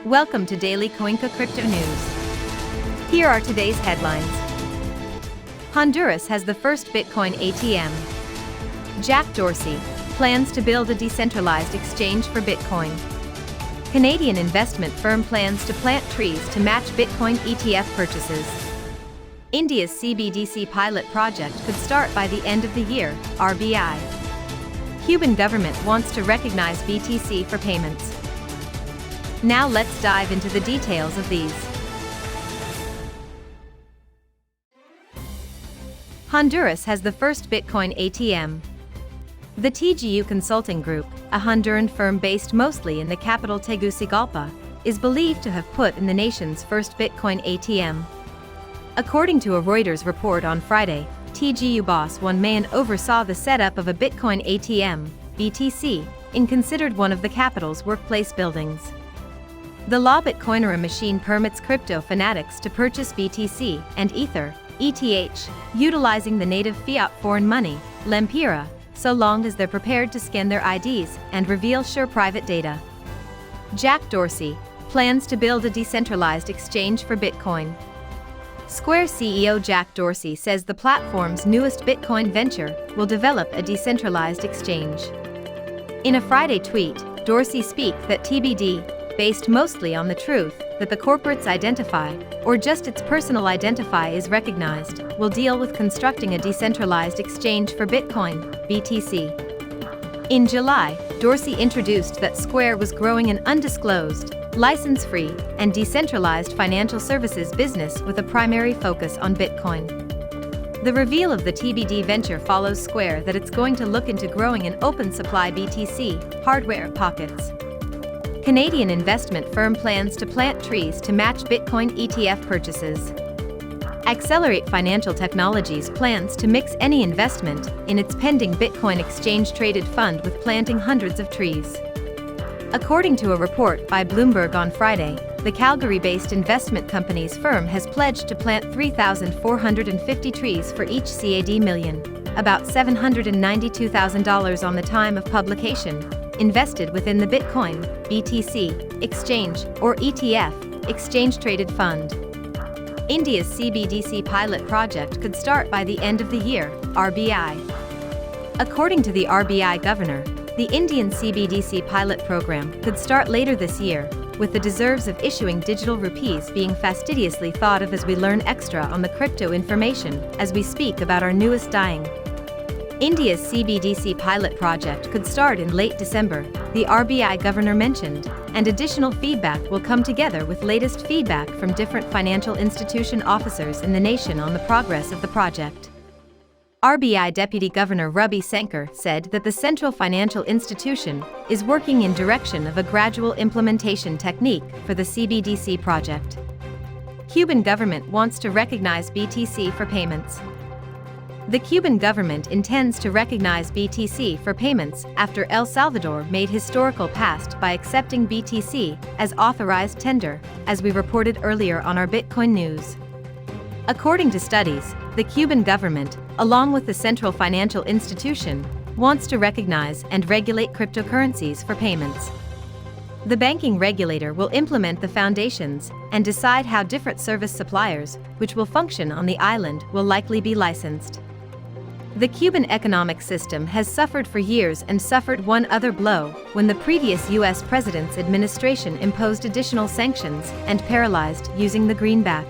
Welcome to Daily CoinCu Crypto News. Here are today's headlines. Honduras has the first Bitcoin ATM. Jack Dorsey plans to build a decentralized exchange for Bitcoin. Canadian investment firm plans to plant trees to match Bitcoin ETF purchases. India's CBDC pilot project could start by the end of the year, RBI. Cuban government wants to recognize BTC for payments. Now let's dive into the details of these. Honduras has the first Bitcoin ATM. The TGU Consulting Group, a Honduran firm based mostly in the capital Tegucigalpa, is believed to have put in the nation's first Bitcoin ATM. According to a Reuters report on Friday, TGU boss Juan Mayen oversaw the setup of a Bitcoin ATM, BTC, in considered one of the capital's workplace buildings. The La Bitcoinera machine permits crypto fanatics to purchase BTC and Ether, ETH, utilizing the native fiat foreign money, Lempira, so long as they're prepared to scan their IDs and reveal sure private data. Jack Dorsey plans to build a decentralized exchange for Bitcoin. Square CEO Jack Dorsey says the platform's newest Bitcoin venture will develop a decentralized exchange. In a Friday tweet, Dorsey speaks that TBD, based mostly on the truth that the corporate's identify, or just its personal identify is recognized, will deal with constructing a decentralized exchange for Bitcoin, BTC. In July, Dorsey introduced that Square was growing an undisclosed, license-free, and decentralized financial services business with a primary focus on Bitcoin. The reveal of the TBD venture follows Square that it's going to look into growing an open supply BTC hardware pockets. Canadian investment firm plans to plant trees to match Bitcoin ETF purchases. Accelerate Financial Technologies plans to mix any investment in its pending Bitcoin exchange-traded fund with planting hundreds of trees. According to a report by Bloomberg on Friday, the Calgary-based investment company's firm has pledged to plant 3,450 trees for each CAD million, about $792,000 on the time of publication, invested within the Bitcoin, BTC, exchange, or ETF, exchange-traded fund. India's CBDC pilot project could start by the end of the year, RBI. According to the RBI governor, the Indian CBDC pilot program could start later this year, with the deserves of issuing digital rupees being fastidiously thought of as we learn extra on the crypto information as we speak about our newest dying. India's CBDC pilot project could start in late December, the RBI governor mentioned, and additional feedback will come together with latest feedback from different financial institution officers in the nation on the progress of the project. RBI Deputy Governor Ravi Shankar said that the central financial institution is working in direction of a gradual implementation technique for the CBDC project. Cuban government wants to recognize BTC for payments. The Cuban government intends to recognize BTC for payments after El Salvador made historical past by accepting BTC as authorized tender, as we reported earlier on our Bitcoin news. According to studies, the Cuban government, along with the central financial institution, wants to recognize and regulate cryptocurrencies for payments. The banking regulator will implement the foundations and decide how different service suppliers, which will function on the island, will likely be licensed. The Cuban economic system has suffered for years and suffered one other blow when the previous U.S. president's administration imposed additional sanctions and paralyzed using the greenback.